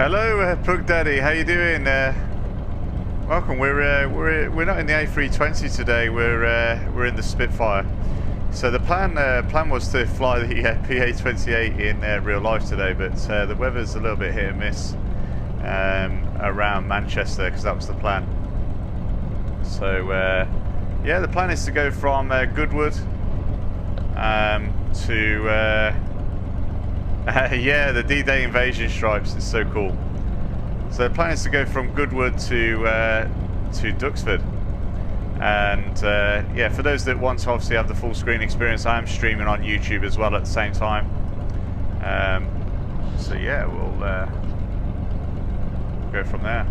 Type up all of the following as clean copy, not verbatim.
Hello, Pug Daddy. How you doing? Welcome. We're not in the A320 today. We're in the Spitfire. So the plan was to fly the PA28 in real life today, but the weather's a little bit hit and miss around Manchester, because that was the plan. So yeah, the plan is to go from Goodwood to yeah, the D-Day invasion stripes. It's so cool. So the plan is to go from Goodwood to Duxford, and yeah, for those that want to obviously have the full screen experience, I am streaming on YouTube as well at the same time. So yeah, we'll go from there.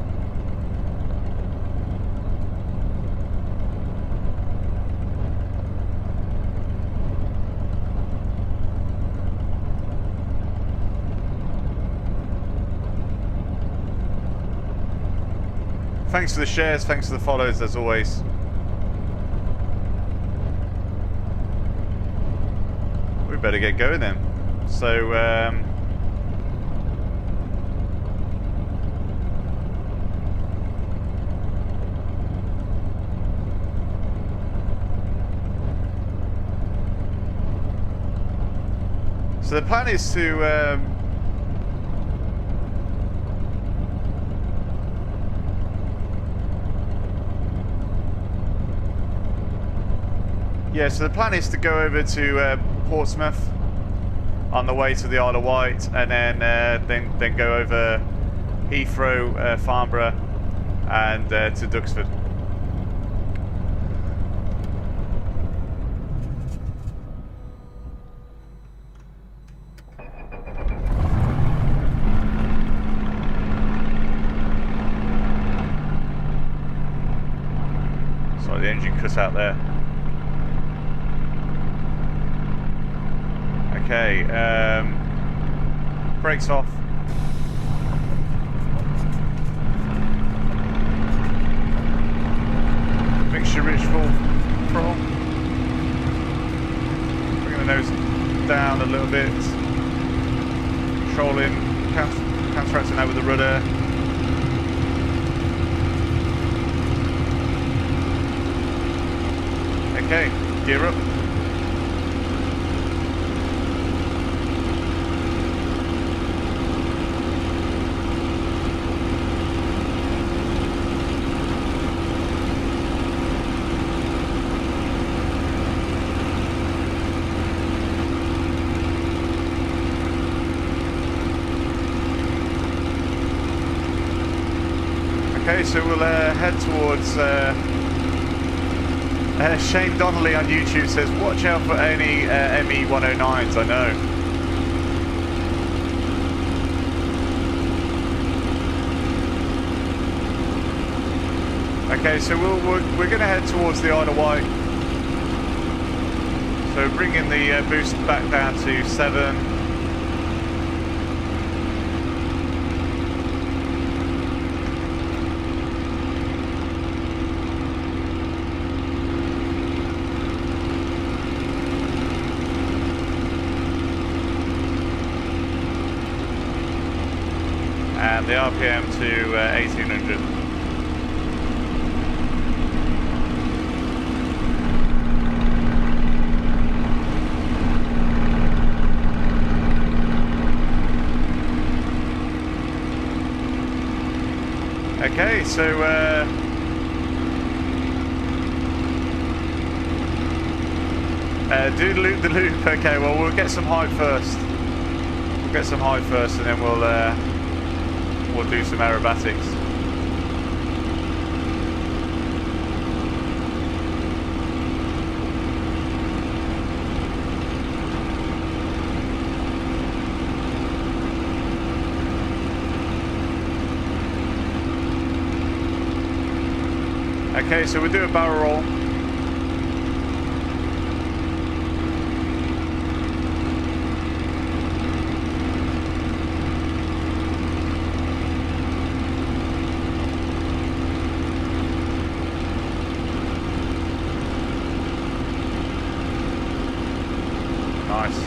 Thanks for the shares, thanks for the follows as always. We better get going then. So the plan is to yeah, so the plan is to go over to Portsmouth on the way to the Isle of Wight, and then go over Heathrow, Farnborough, and to Duxford. Sorry, the engine cut out there. Okay, brakes off. Mixture rich full throttle. Bringing the nose down a little bit. Controlling, counteracting that with the rudder. Okay, gear up. Okay, so we'll head towards Shane Donnelly on YouTube says, watch out for any ME109s, I know. Okay, so we're going to head towards the Isle of Wight. So bringing the boost back down to 7. And the RPM to 1800. Okay, so do the loop. Okay, well we'll get some height first. We'll get some height first, and then we'll do some aerobatics. Okay, so we'll do a barrel roll. Nice.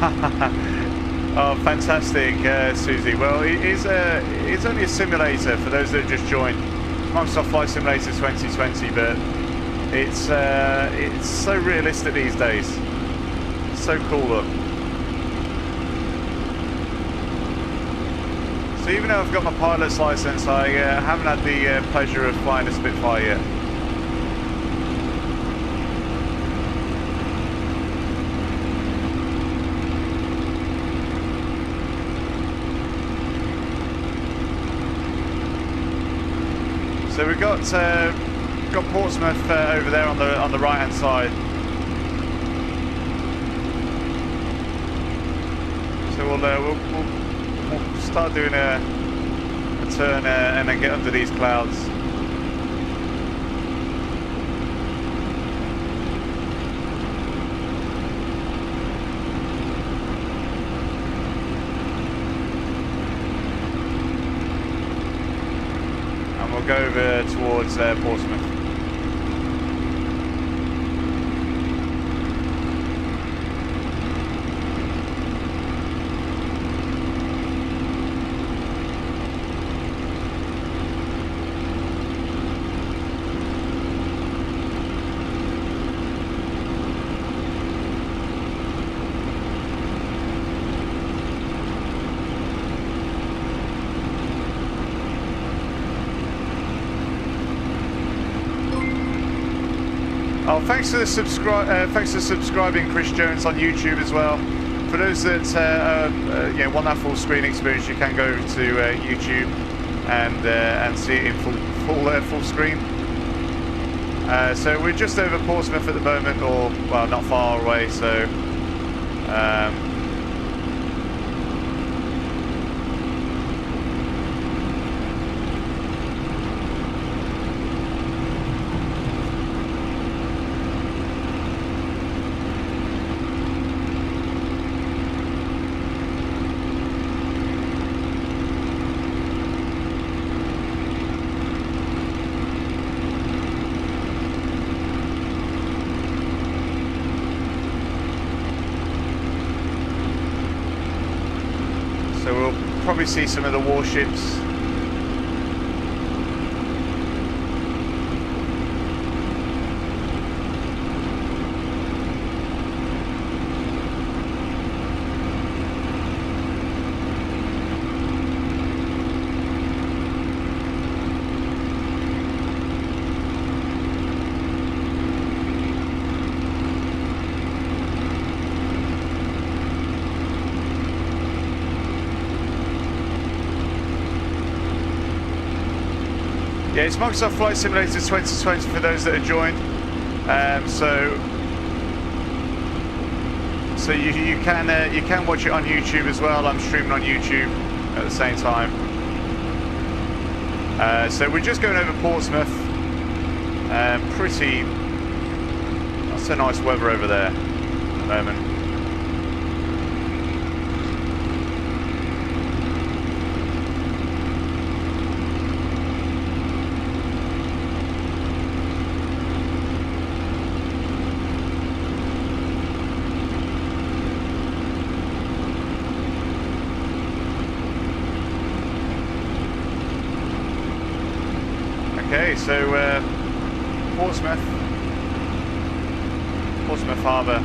Oh, fantastic, Susie. Well, it's only a simulator for those that just joined. Microsoft Flight Simulator 2020, but it's so realistic these days. So cool, look. So even though I've got my pilot's license, I haven't had the pleasure of flying a Spitfire yet. So we've got Portsmouth over there on the right hand side. So we'll start doing a turn and then get under these clouds. And we'll go over towards Portsmouth. Oh, thanks for subscribing, Chris Jones on YouTube as well. For those that want that full screen experience, you can go over to YouTube and see it in full screen. So we're just over Portsmouth at the moment, or well, not far away. So. So we'll probably see some of the warships. Yeah, it's Microsoft Flight Simulator 2020 for those that have joined. So you can watch it on YouTube as well. I'm streaming on YouTube at the same time. So we're just going over Portsmouth. That's a nice weather over there at the moment. Okay, so Portsmouth Harbour.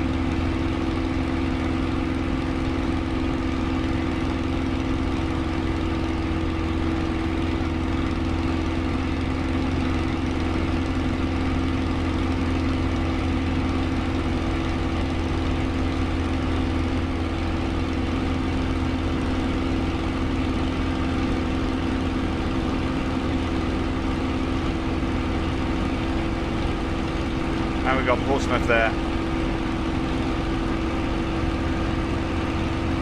And we've got Portsmouth there.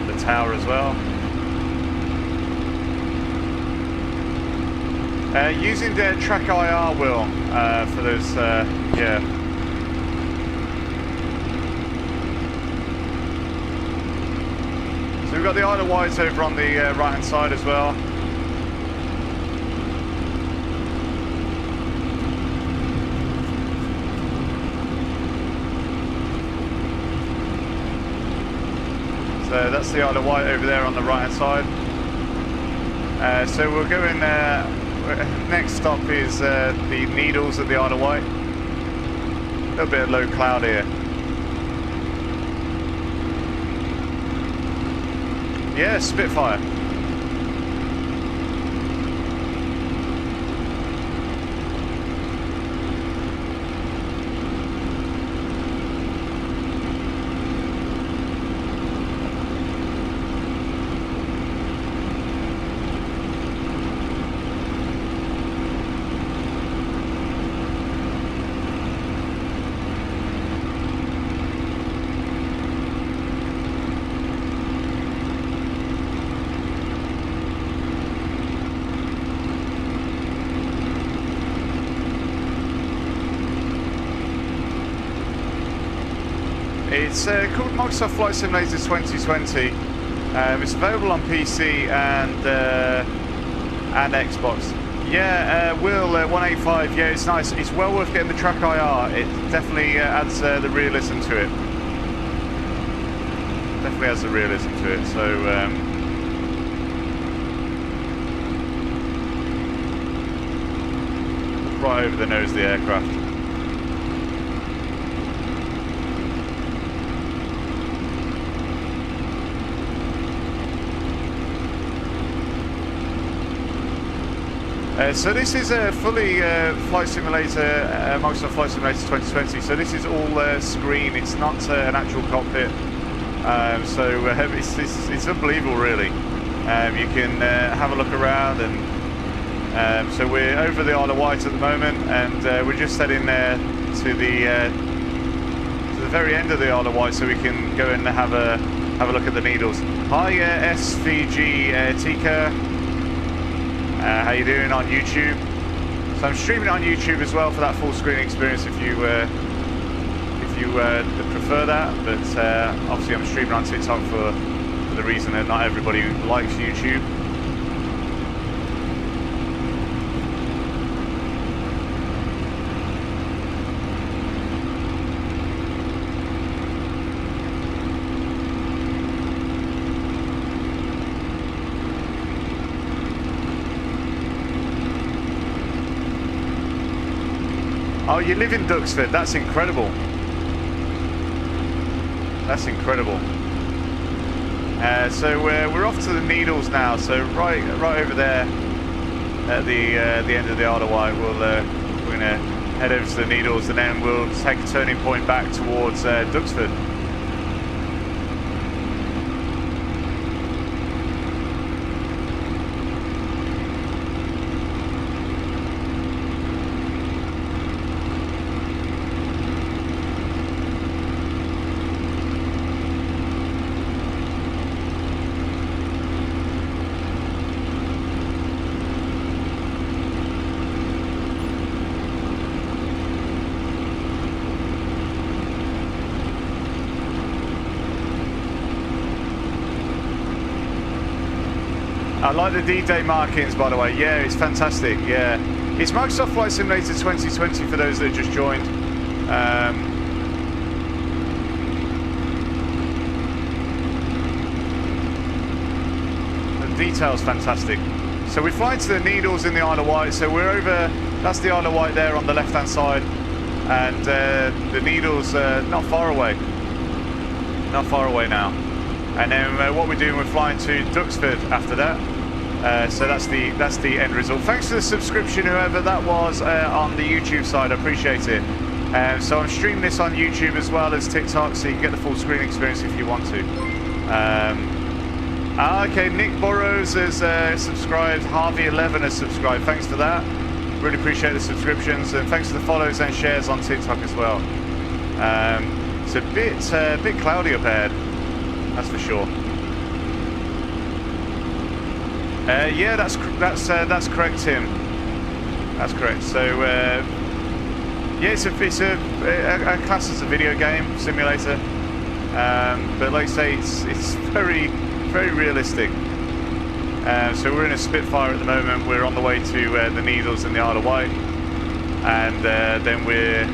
The tower as well. Using the track IR wheel for those, yeah. So we've got the Isle of Wight over on the right hand side as well. So So that's the Isle of Wight over there on the right hand side. So we're going, next stop is the Needles at the Isle of Wight. A little bit of low cloud here. Yeah, Spitfire. It's called Microsoft Flight Simulator 2020. It's available on PC and Xbox. Yeah, Will 185. Yeah, it's nice. It's well worth getting the track IR. It definitely adds the realism to it. Definitely adds the realism to it. So. Right over the nose of the aircraft. So this is a fully Flight Simulator, Microsoft Flight Simulator 2020. So this is all screen. It's not an actual cockpit. So it's unbelievable, really. You can have a look around, and so we're over the Isle of Wight at the moment, and we're just heading to the very end of the Isle of Wight, so we can go and have a look at the Needles. Hi, SVG Tika. How you doing on YouTube? So I'm streaming on YouTube as well for that full screen experience if you prefer that. But obviously I'm streaming on TikTok for the reason that not everybody likes YouTube. Oh, you live in Duxford. That's incredible. That's incredible. So we're off to the Needles now. So right over there at the end of the Isle of Wight, we're going to head over to the Needles, and then we'll take a turning point back towards Duxford. I like the D-Day markings, by the way. Yeah, it's fantastic. Yeah, it's Microsoft Flight Simulator 2020 for those that just joined. The detail's fantastic. So we're flying to the Needles in the Isle of Wight. So we're over. That's the Isle of Wight there on the left-hand side, and the Needles not far away. Not far away now. And then what we're doing, we're flying to Duxford after that. So that's the end result. Thanks for the subscription, whoever that was on the YouTube side. I appreciate it. So I'm streaming this on YouTube as well as TikTok, so you can get the full screen experience if you want to. Okay, Nick Burrows has subscribed. Harvey11 has subscribed. Thanks for that. Really appreciate the subscriptions, and thanks for the follows and shares on TikTok as well. It's a bit cloudy up ahead. That's for sure. Yeah, that's correct, Tim. That's correct. So yeah, it's a class as a video game simulator, but like I say, it's very realistic. So we're in a Spitfire at the moment. We're on the way to the Needles in the Isle of Wight, and then we're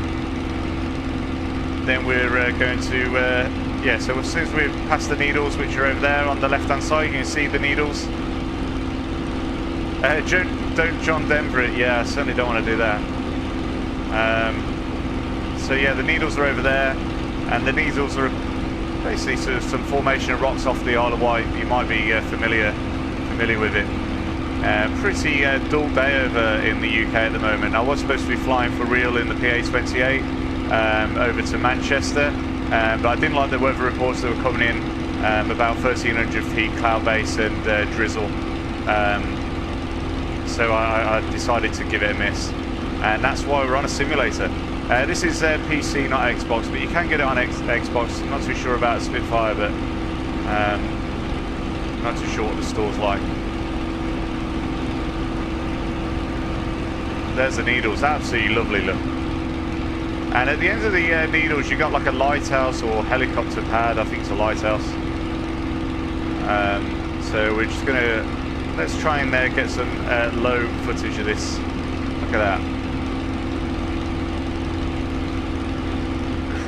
going to yeah, so as soon as we're past the Needles, which are over there on the left-hand side, you can see the Needles. Don't John Denver it. Yeah, I certainly don't want to do that. So yeah, the Needles are over there, and the Needles are basically sort of some formation of rocks off the Isle of Wight. You might be familiar with it. Pretty dull day over in the UK at the moment. I was supposed to be flying for real in the PA28 over to Manchester, but I didn't like the weather reports that were coming in, about 1,300 feet cloud base and drizzle. So I decided to give it a miss, and that's why we're on a simulator. This is PC, not Xbox, but you can get it on Xbox. I'm not too sure about Spitfire, but not too sure what the store's like. There's the Needles, absolutely lovely look. And at the end of the Needles, you got like a lighthouse or helicopter pad. I think it's a lighthouse. So we're just gonna, let's try and get some low footage of this. Look at that.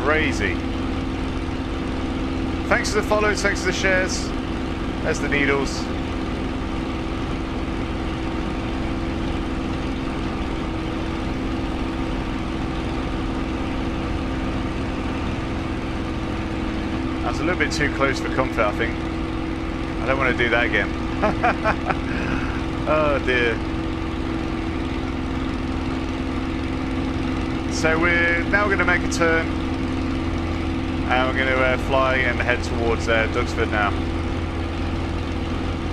Crazy. Thanks for the follows, thanks for the shares. There's the Needles. That's a little bit too close for comfort, I think. I don't want to do that again. Oh dear. So we're now going to make a turn, and we're going to fly and head towards Duxford now,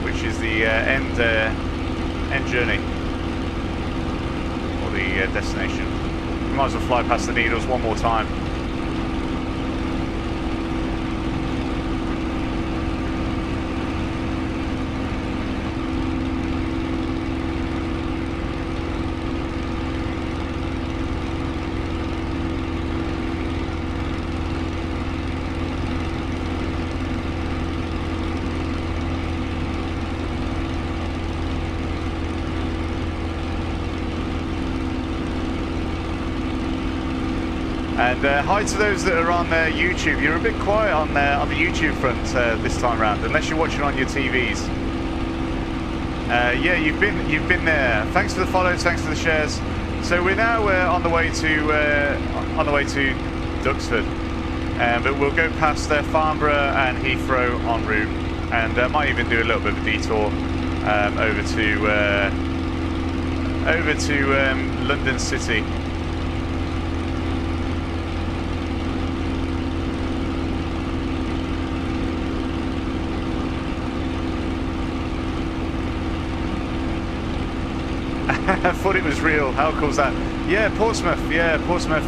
which is the end journey, or the destination. We might as well fly past the Needles one more time. And hi to those that are on YouTube. You're a bit quiet on the YouTube front this time around, unless you're watching on your TVs. Yeah, you've been there. Thanks for the follows, thanks for the shares. So we're now on the way to Duxford, but we'll go past Farnborough and Heathrow en route, and might even do a little bit of a detour over to London City. I thought it was real. How cool is that? Yeah, Portsmouth. Yeah, Portsmouth.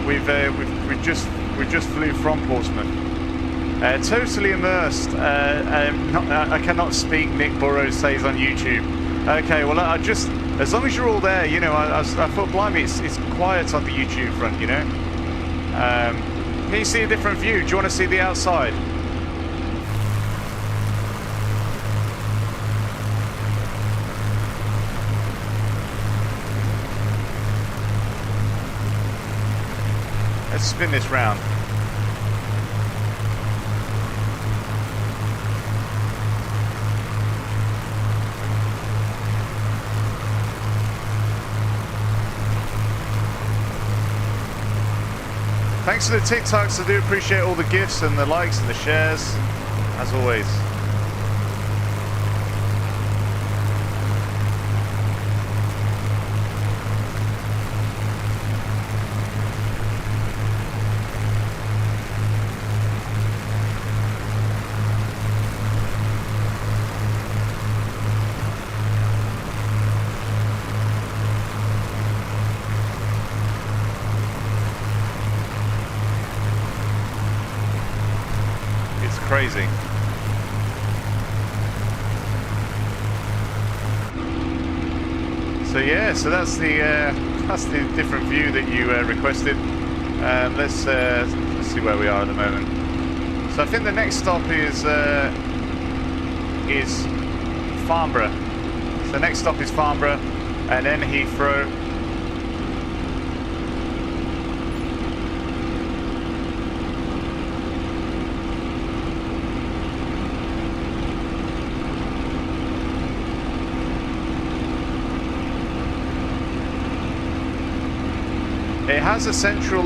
We just flew from Portsmouth. Totally immersed. I cannot speak. Nick Burrows says on YouTube. Okay, well I just, as long as you're all there, you know, I thought, blimey, it's quiet on the YouTube front, you know. Can you see a different view? Do you want to see the outside? Let's spin this round. Thanks for the TikToks. I do appreciate all the gifts and the likes and the shares, as always. Crazy. So yeah, so that's the different view that you requested. Let's see where we are at the moment. So I think the next stop is Farnborough. So the next stop is Farnborough, and then Heathrow. It has a central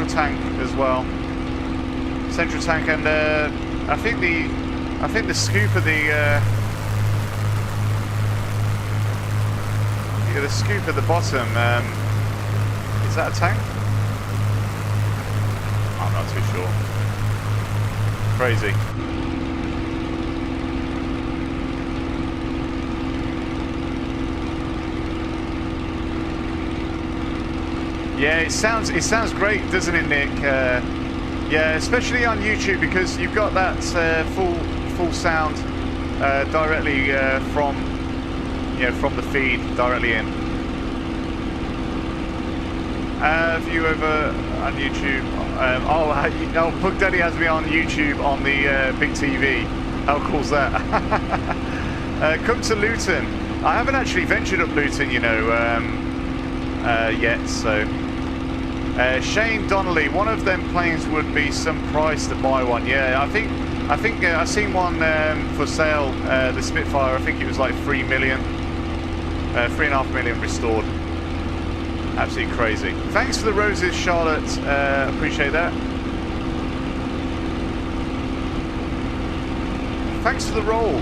tank as well. Central tank, and I think the scoop at the scoop at the bottom. Is that a tank? I'm not too sure. Crazy. Yeah, it sounds great, doesn't it, Nick? Yeah, especially on YouTube, because you've got that full sound directly from the feed directly in. View over on YouTube. Pug Daddy has me on YouTube on the big TV. How cool's that? Come to Luton. I haven't actually ventured up Luton, you know, yet. So Shane Donnelly, one of them planes would be some price to buy one. Yeah, I think I've seen one for sale. The Spitfire. I think it was like 3 million, 3.5 million restored. Absolutely crazy. Thanks for the roses, Charlotte. Appreciate that. Thanks for the roll.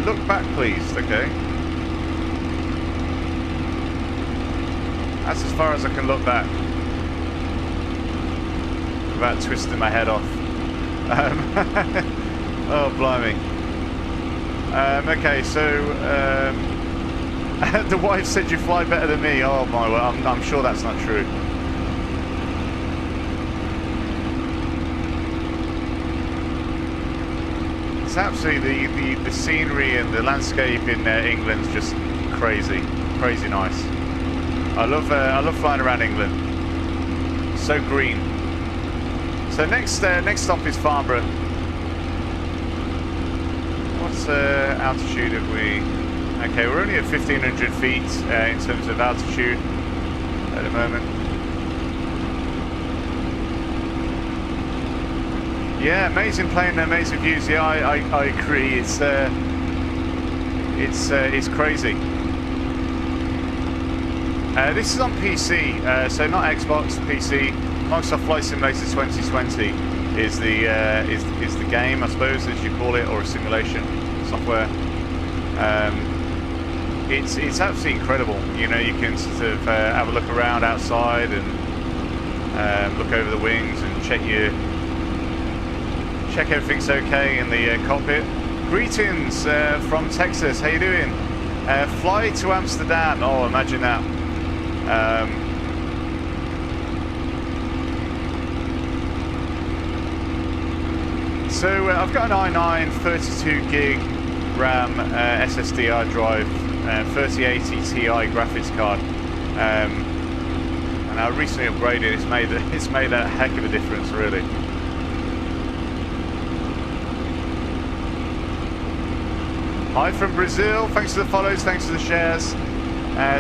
Look back, please. Okay. That's as far as I can look back without twisting my head off. Oh, blimey. Okay, so the wife said you fly better than me. Oh my word, I'm sure that's not true. It's absolutely the scenery and the landscape in England's just crazy nice. I love flying around England. So green. So next stop is Farnborough. What's altitude have we? Okay, we're only at 1,500 feet in terms of altitude at the moment. Yeah, amazing plane, amazing views. Yeah, I agree. It's crazy. This is on PC, so not Xbox, PC. Microsoft Flight Simulator 2020 is the game, I suppose, as you call it, or a simulation software. It's absolutely incredible. You know, you can sort of have a look around outside and look over the wings and check everything's okay in the cockpit. Greetings from Texas. How you doing? Fly to Amsterdam. Oh, imagine that. So I've got an i9 32 gig RAM SSD hard drive, 3080 Ti graphics card, and I recently upgraded. It's made a heck of a difference, really. Hi from Brazil. Thanks for the follows. Thanks for the shares.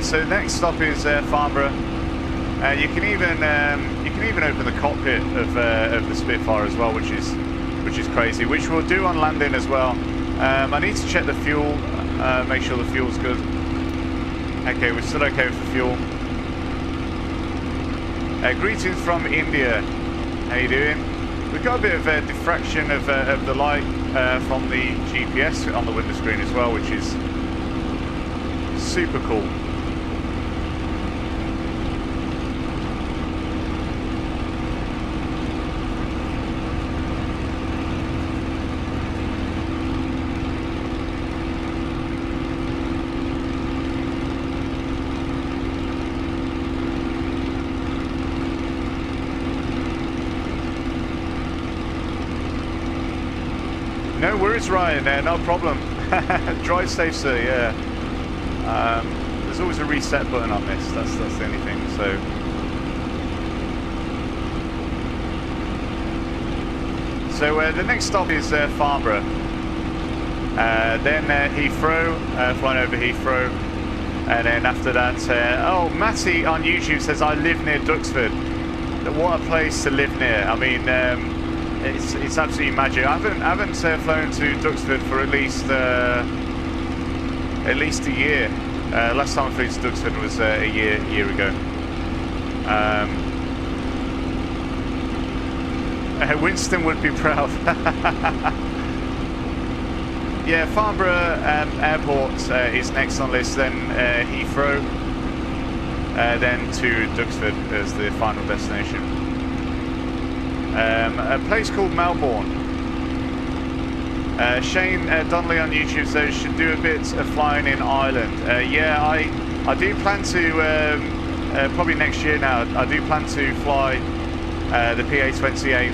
So next stop is Farnborough. You can even open the cockpit of the Spitfire as well, which is crazy. Which we'll do on landing as well. I need to check the fuel, make sure the fuel's good. Okay, we're still okay with the fuel. Greetings from India. How you doing? We've got a bit of diffraction of the light from the GPS on the window screen as well, which is super cool. No worries, Ryan. No problem. Drive safe, sir. Yeah. There's always a reset button on this. That's the only thing. So the next stop is Farnborough. Then Heathrow. Flying over Heathrow. And then after that, oh, Matty on YouTube says, I live near Duxford. What a place to live near. I mean, it's absolutely magic. I haven't flown to Duxford for at least a year. Last time I flew to Duxford was a year ago. Winston would be proud. Yeah, Farnborough Airport is next on the list, then Heathrow, then to Duxford as the final destination. A place called Melbourne. Shane Donnelly on YouTube says should do a bit of flying in Ireland. Yeah, I do plan to, probably next year now, I do plan to fly the PA-28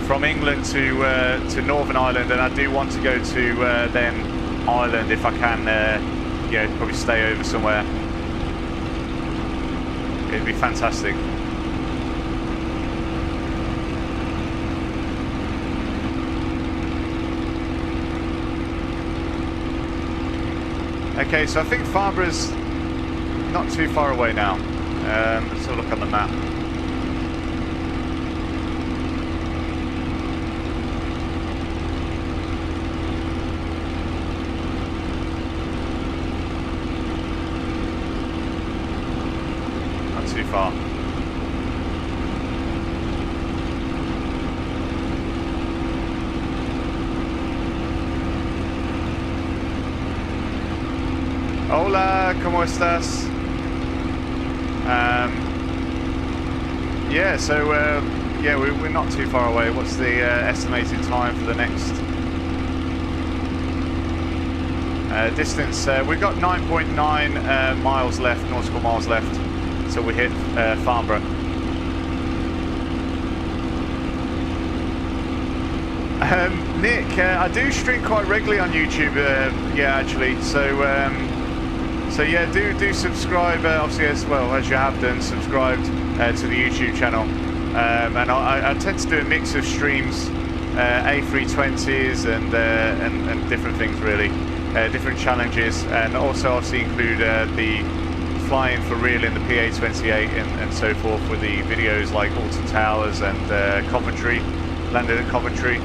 from England to Northern Ireland, and I do want to go to then Ireland if I can. You know, probably stay over somewhere. It'd be fantastic. Okay, so I think Farnborough's not too far away now. Let's have a look on the map. Too far. Hola, ¿cómo estás? Yeah, so yeah, we're not too far away. What's the estimated time for the next distance? We've got 9.9 miles left, nautical miles left. So we hit Farnborough. Nick, I do stream quite regularly on YouTube. Yeah, actually. So yeah, do subscribe. Obviously, as well as you have done, subscribed to the YouTube channel. And I tend to do a mix of streams, A320s and different things really, different challenges, and also obviously include the flying for real in the PA-28 and so forth with the videos like Alton Towers and Coventry, landed at Coventry.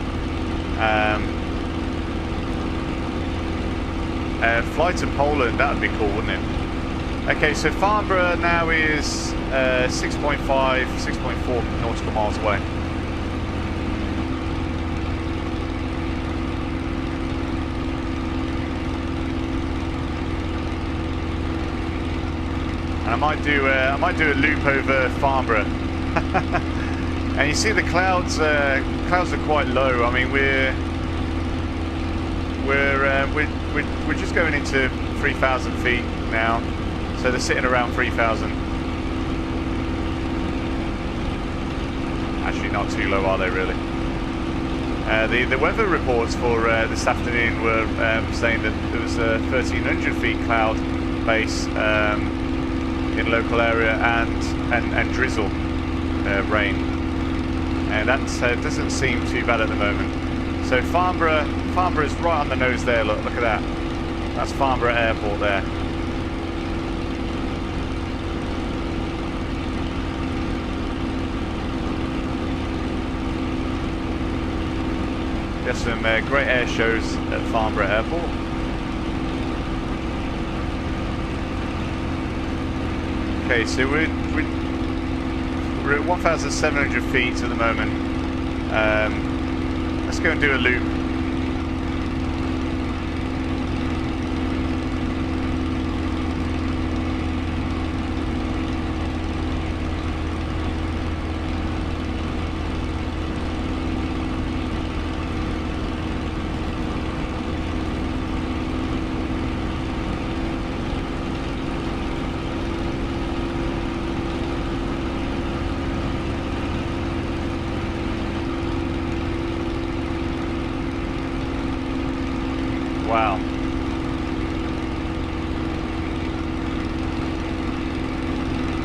Flight to Poland, that would be cool, wouldn't it? Okay, so Farnborough now is 6.4 nautical miles away. I might do a loop over Farnborough, and you see the clouds. Clouds are quite low. I mean, we're just going into 3,000 feet now, so they're sitting around 3,000. Actually, not too low, are they really? The weather reports for this afternoon were saying that there was a 1,300 feet cloud base. In local area and drizzle, rain, and that doesn't seem too bad at the moment. So Farnborough's right on the nose there. Look at that. That's Farnborough Airport there. There's some great air shows at Farnborough Airport. Okay, so we're at 1,700 feet at the moment. Let's go and do a loop. Wow.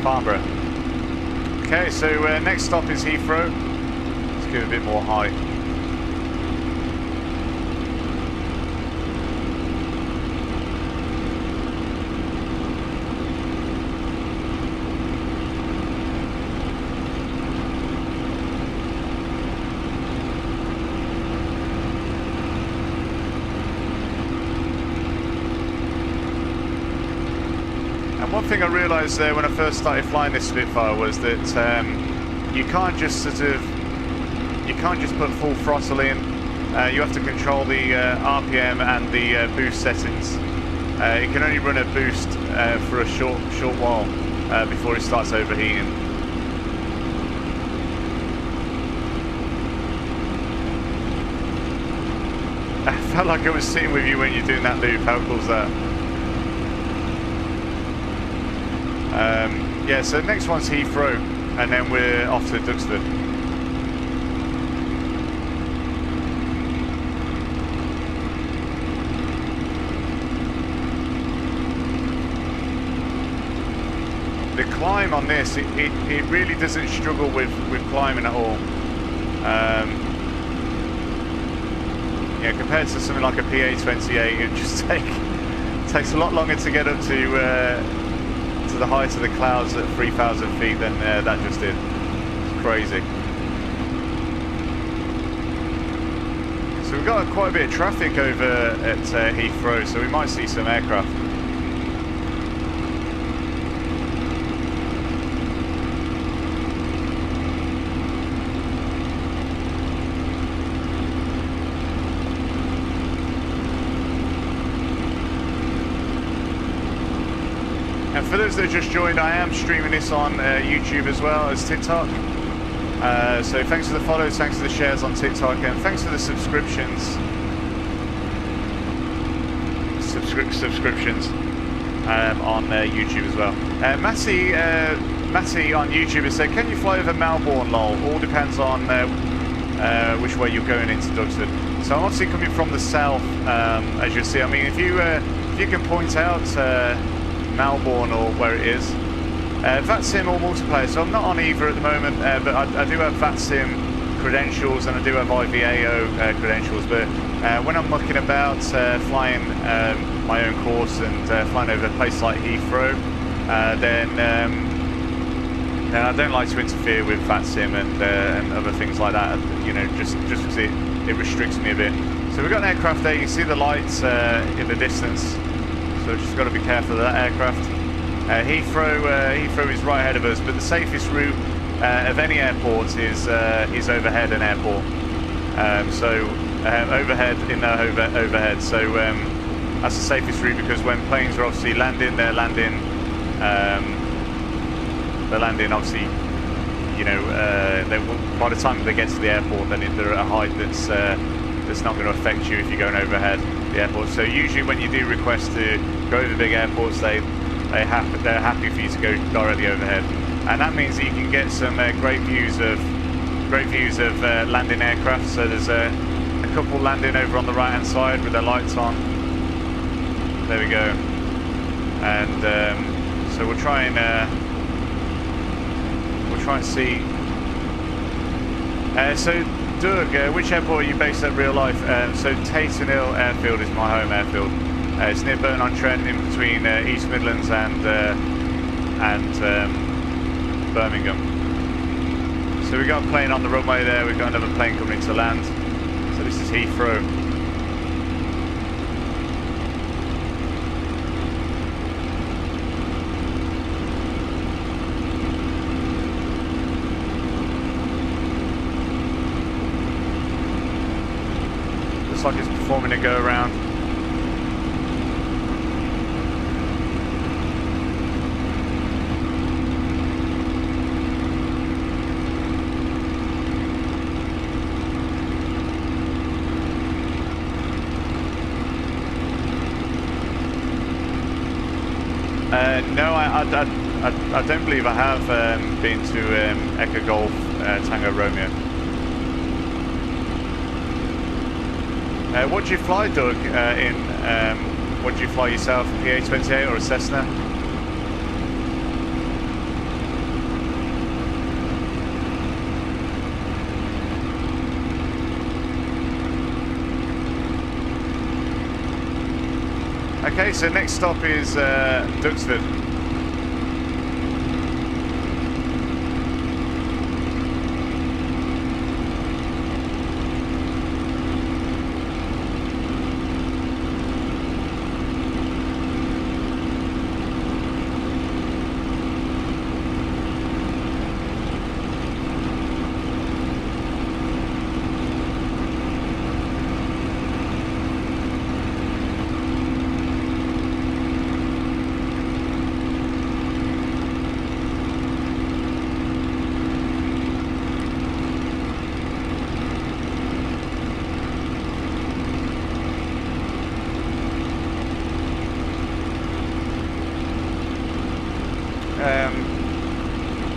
Farnborough. Okay, so next stop is Heathrow. Let's give it a bit more height. thing I realised there when I first started flying this Spitfire was that you can't just put full throttle in. You have to control the RPM and the boost settings. It can only run at boost for a short while before it starts overheating. I felt like I was sitting with you when you're doing that loop. How cool is that? Yeah, so next one's Heathrow, and then we're off to Duxford. The climb on this, it really doesn't struggle with climbing at all. Yeah, compared to something like a PA28, it just takes a lot longer to get up to the height of the clouds at 3,000 feet than that just did. It's crazy. So we've got quite a bit of traffic over at Heathrow, so we might see some aircraft. And for those that just joined, I am streaming this on YouTube as well as TikTok. So thanks for the follows, thanks for the shares on TikTok, and thanks for the subscriptions. Subscriptions on YouTube as well. Matty on YouTube has said, can you fly over Melbourne, lol? All depends on which way you're going into Duxford. So I'm obviously coming from the south, as you'll see. I mean, if you can point out Melbourne or where it is. VATSIM or multiplayer, so I'm not on either at the moment, but I do have VATSIM credentials and I do have IVAO credentials, but when I'm mucking about flying my own course and flying over a place like Heathrow, then I don't like to interfere with VATSIM and other things like that, you know, just because it restricts me a bit. So we've got an aircraft there, you can see the lights in the distance, so just got to be careful of that aircraft. Heathrow is right ahead of us, but the safest route of any airport is overhead an airport. Overhead in their overhead. So that's the safest route, because when planes are obviously landing, they're landing obviously, you know, by the time they get to the airport, then they're at a height that's not going to affect you if you're going overhead the airport. So usually when you do request to go over big airports, they're happy for you to go directly overhead, and that means that you can get some great views of landing aircraft. So there's a couple landing over on the right hand side with their lights on. There we go. And so we'll try and see. So Doug, which airport are you based at real life? So Taton Hill Airfield is my home airfield. It's near Burton-on-Trent, in between East Midlands and Birmingham. So we've got a plane on the runway there, we've got another plane coming to land. So this is Heathrow. Looks like it's performing a go around. No, I don't believe I have been to Echo Golf Tango Romeo. What do you fly, Doug? What do you fly yourself? A PA28 or a Cessna? Okay, so next stop is Duxford.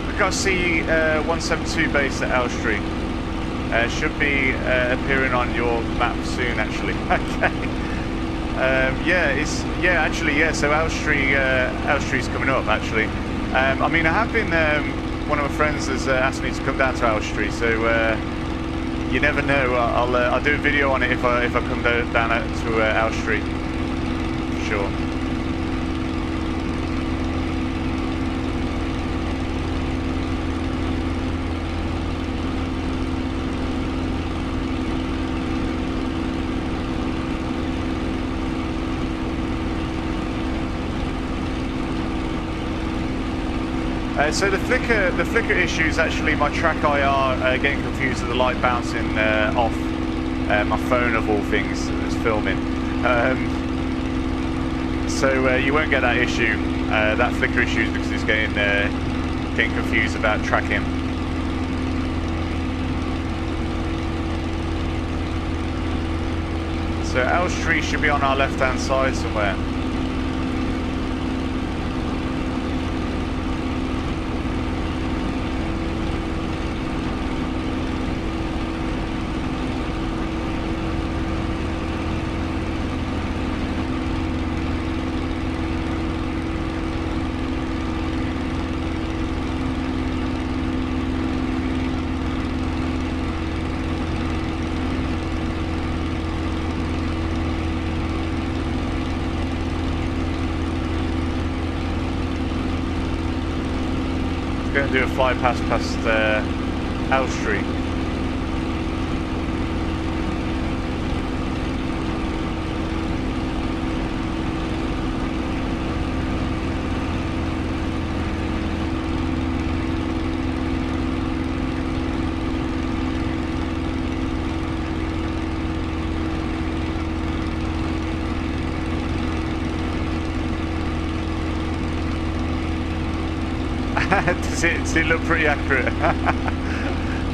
We've got C172 base at Elstree. Should be appearing on your map soon, actually. Okay. So Elstree's coming up, actually. I mean, I have been. One of my friends has asked me to come down to Elstree, so you never know. I'll do a video on it if I come down to Elstree, for sure. So the flicker issue is actually my track IR getting confused with the light bouncing off my phone of all things that's filming. So you won't get that issue. That flicker issue is because it's getting confused about tracking. So Elstree should be on our left-hand side somewhere. Going to do a fly past Elstree. Does it look pretty accurate?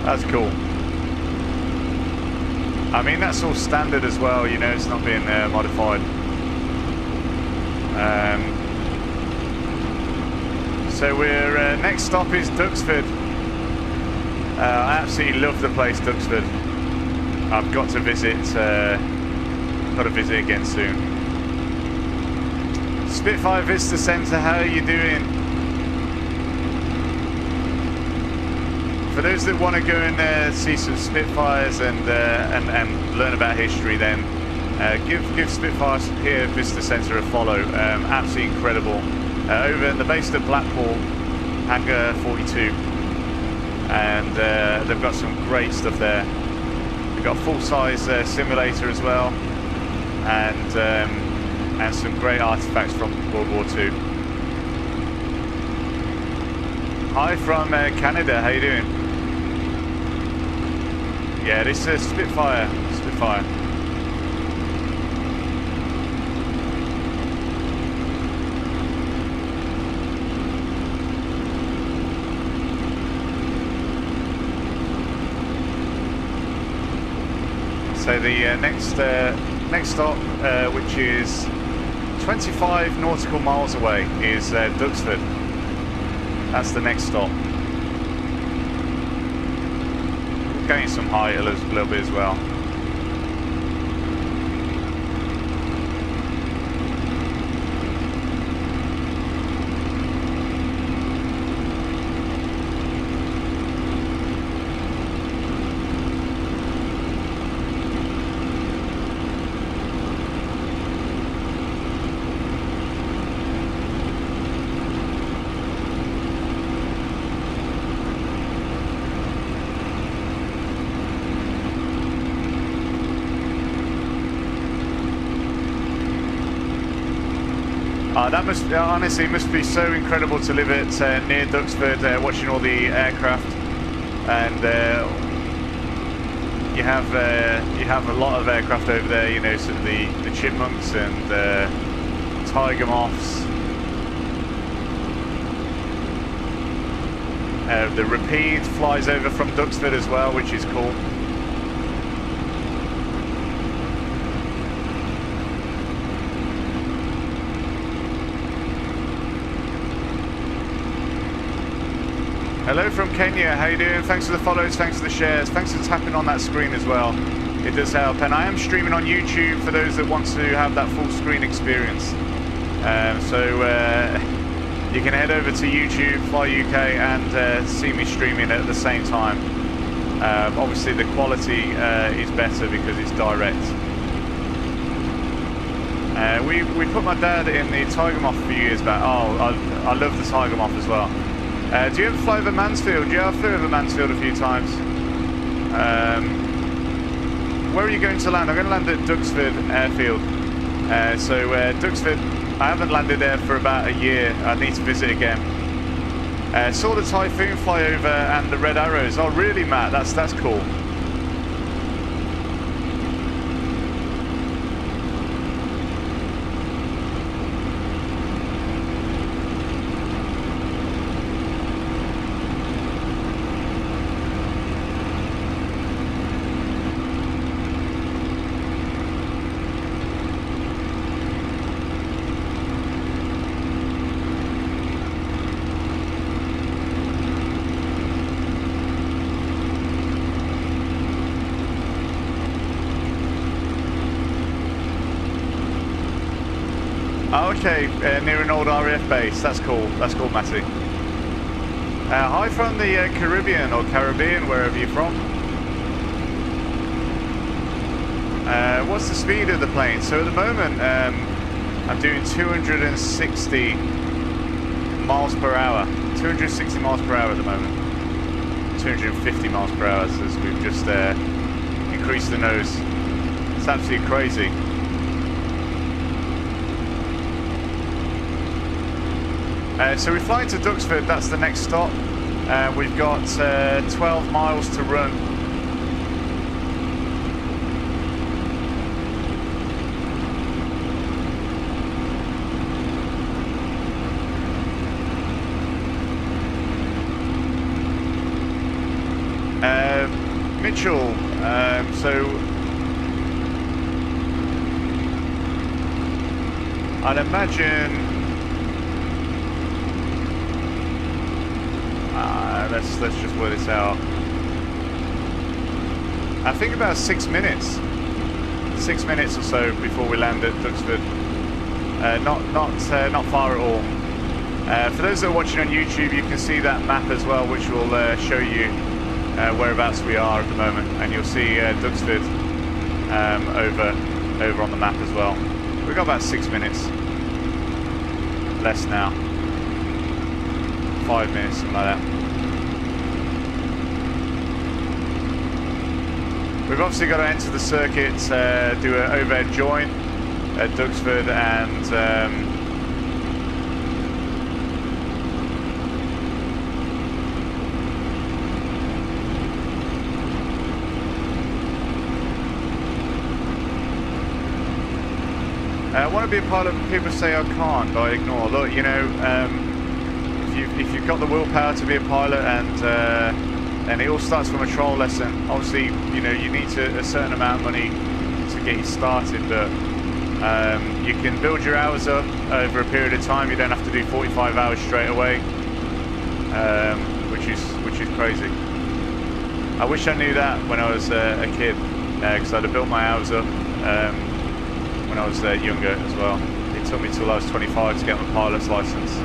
That's cool. I mean, that's all standard as well, you know, it's not being modified. So we're next stop is Duxford. I absolutely love the place, Duxford. I've got to visit. Got to visit again soon. Spitfire Visitor Centre, how are you doing? For those that want to go and see some Spitfires and learn about history, then give Spitfire here Visitor Centre a follow. Absolutely incredible. Over in the base of Blackpool, Hangar 42, and they've got some great stuff there. They've got a full-size simulator as well, and some great artifacts from World War II. Hi from Canada. How you doing? Yeah, this is Spitfire. So the next stop, which is 25 nautical miles away, is Duxford. That's the next stop. Gaining some height a little bit as well. That must honestly must be so incredible to live at near Duxford, watching all the aircraft, and you have a lot of aircraft over there. You know, sort of the Chipmunks and Tiger Moths, the Rapide flies over from Duxford as well, which is cool. Hello from Kenya, how you doing? Thanks for the follows, thanks for the shares, thanks for tapping on that screen as well. It does help, and I am streaming on YouTube for those that want to have that full screen experience. You can head over to YouTube, Fly UK, and see me streaming at the same time. Obviously the quality is better because it's direct. We put my dad in the Tiger Moth a few years back. Oh, I love the Tiger Moth as well. Do you ever fly over Mansfield? Yeah, I've flown over Mansfield a few times. Where are you going to land? I'm going to land at Duxford Airfield. Duxford, I haven't landed there for about a year. I need to visit again. Saw the Typhoon fly over and the red arrows. Oh really, Matt? That's cool. Okay, near an old RAF base. That's cool. That's cool, Matty. Hi from the Caribbean or Caribbean, wherever you're from. What's the speed of the plane? So at the moment, I'm doing 260 miles per hour. 260 miles per hour at the moment. 250 miles per hour as we've just increased the nose. It's absolutely crazy. So we're flying to Duxford, that's the next stop. We've got 12 miles to run. Mitchell, so I'd imagine let's just work this out. I think about 6 minutes. 6 minutes or so before we land at Duxford. Not far at all. For those that are watching on YouTube, you can see that map as well, which will show you whereabouts we are at the moment, and you'll see Duxford over on the map as well. We've got about 6 minutes. Less now. 5 minutes, something like that. We've obviously got to enter the circuit, do an overhead join at Duxford, and I want to be a pilot, but people say I can't, but I ignore. Look, you know, if you've got the willpower to be a pilot, and it all starts from a trial lesson. Obviously, you know, you need a certain amount of money to get you started, but you can build your hours up over a period of time. You don't have to do 45 hours straight away, which is crazy. I wish I knew that when I was a kid, because I'd have built my hours up when I was younger as well. It took me till I was 25 to get my pilot's license.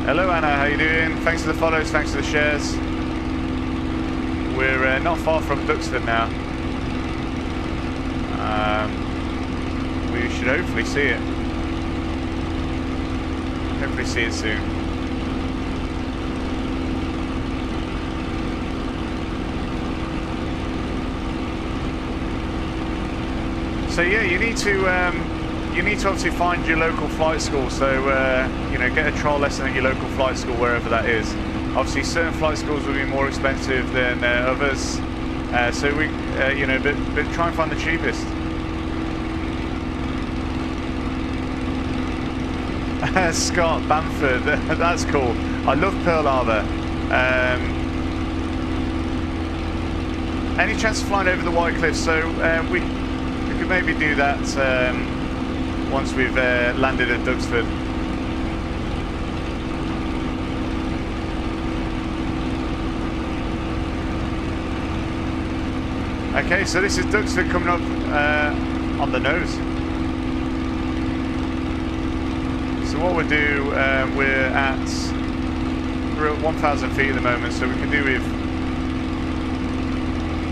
Hello Anna, how you doing? Thanks for the follows, thanks for the shares. We're not far from Duxford now. We should hopefully see it. Hopefully see it soon. So yeah, you need to obviously find your local flight school. So you know, get a trial lesson at your local flight school, wherever that is. Obviously, certain flight schools will be more expensive than others. So we, you know, but try and find the cheapest. Scott Bamford, that's cool. I love Pearl Harbor. Any chance of flying over the White Cliffs? So we could maybe do that. once we've landed at Duxford. Okay, so this is Duxford coming up on the nose. So what we'll do, we're at 1,000 feet at the moment, so we can do with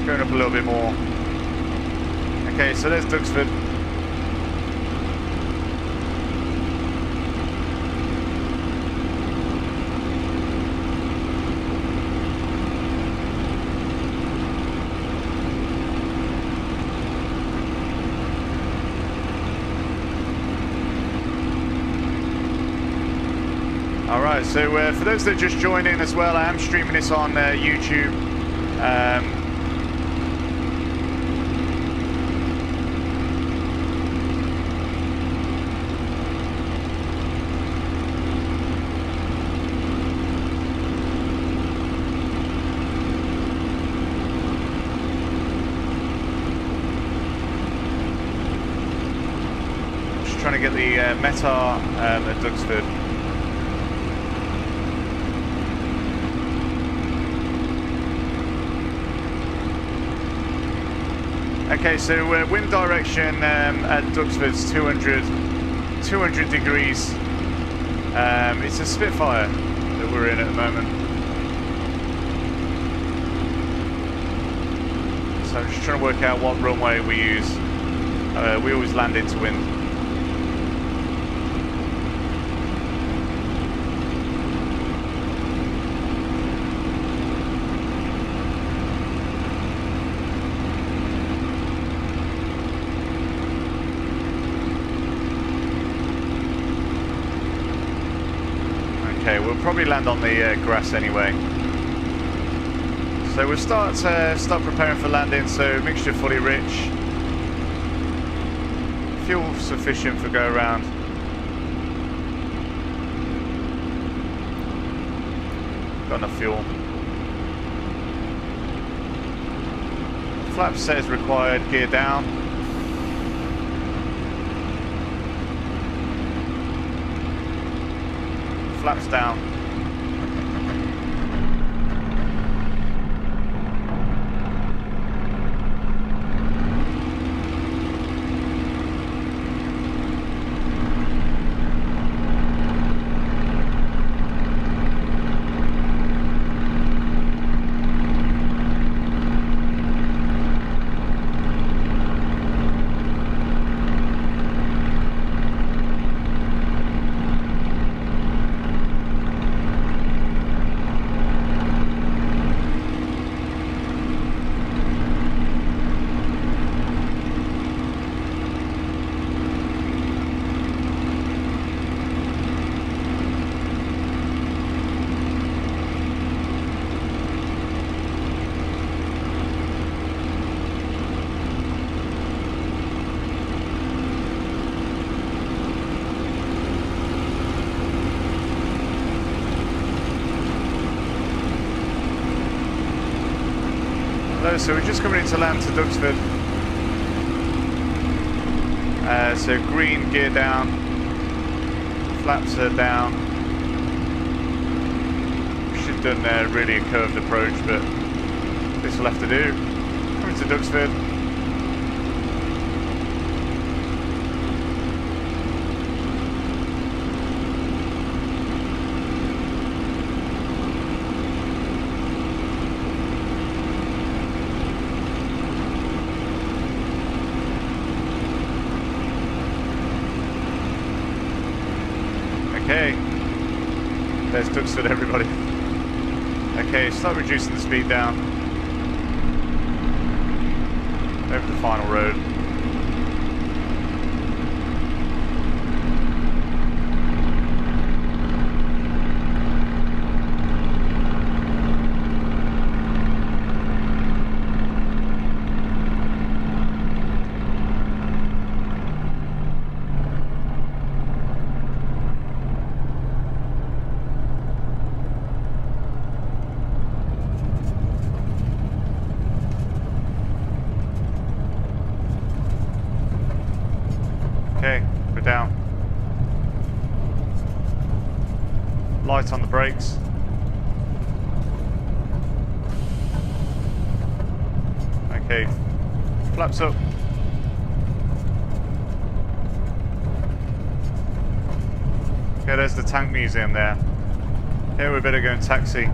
going up a little bit more. Okay, so there's Duxford. Alright, so for those that just joined in as well, I am streaming this on YouTube. Just trying to get the METAR at Duxford. Okay, so wind direction at Duxford's 200 degrees. It's a Spitfire that we're in at the moment. So I'm just trying to work out what runway we use. We always land into wind. Okay, we'll probably land on the grass anyway. So we'll start preparing for landing. So mixture fully rich, fuel sufficient for go around. Got enough fuel. Flap set is required. Gear down. Flaps down. So we're just coming into land to Duxford. So green, gear down, flaps are down. Should have done really a curved approach, but this will have to do. Coming to Duxford. Okay, there's Duxford, everybody. Okay, start reducing the speed down over the final road. down. Light on the brakes. Okay, flaps up. Okay, there's the tank museum there. Here we better go and taxi.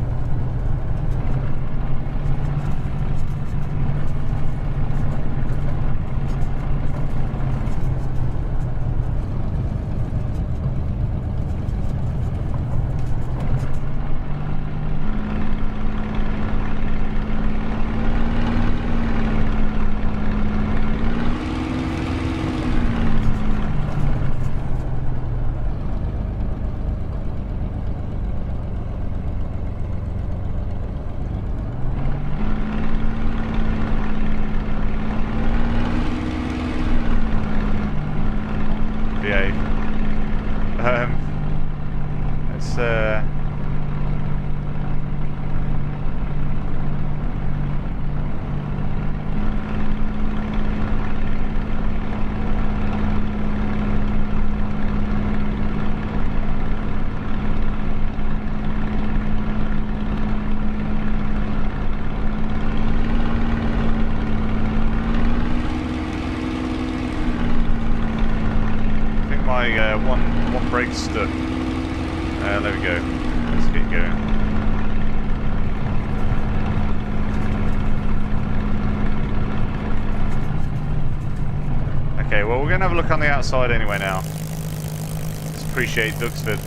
Let's one brake stuck. There we go. Let's get going. Okay, well we're going to have a look on the outside anyway now. Let's appreciate Duxford.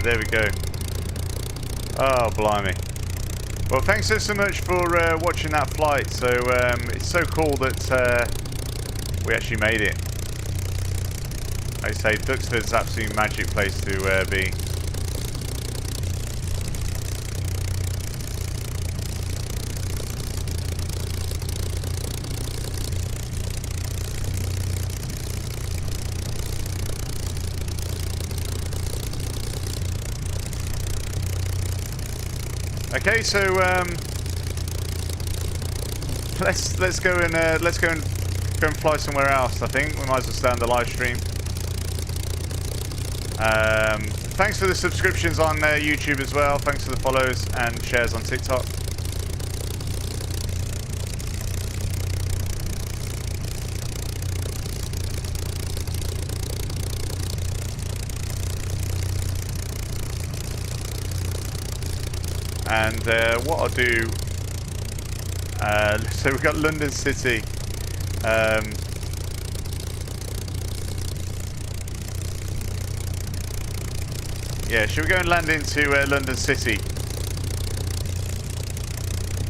There we go. Oh, blimey. Well, thanks so much for watching that flight. So it's so cool that we actually made it. Like I say, Duxford's an absolute magic place to be. Okay, so let's go and fly somewhere else. I think we might as well stay on the live stream. Thanks for the subscriptions on YouTube as well. Thanks for the follows and shares on TikTok. And what I'll do, so we've got London City. Yeah, should we go and land into London City?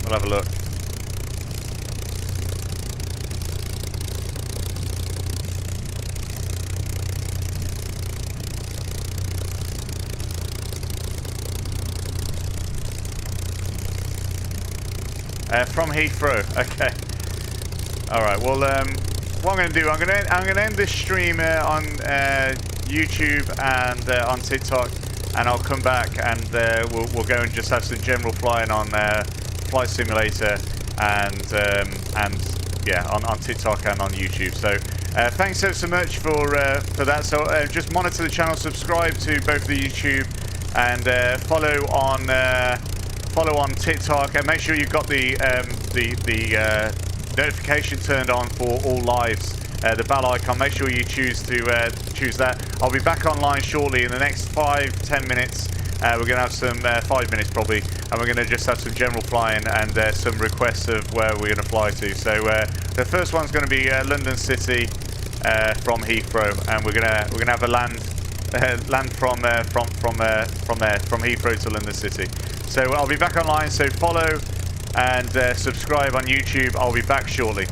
We'll have a look. From Heathrow. Okay. All right. Well, what I'm going to do, I'm going to end this stream on YouTube and on TikTok, and I'll come back and we'll go and just have some general flying on Flight Simulator and yeah, on TikTok and on YouTube. So thanks so much for that. So just monitor the channel, subscribe to both the YouTube and follow on TikTok, and make sure you've got the notification turned on for all lives. The bell icon, make sure you choose that. I'll be back online shortly in the next 5-10 minutes. We're going to have some 5 minutes probably, and we're going to just have some general flying and some requests of where we're going to fly to. So the first one's going to be London City from Heathrow, and we're going to have a land from there from Heathrow to London City. So I'll be back online. So follow and subscribe on YouTube. I'll be back shortly.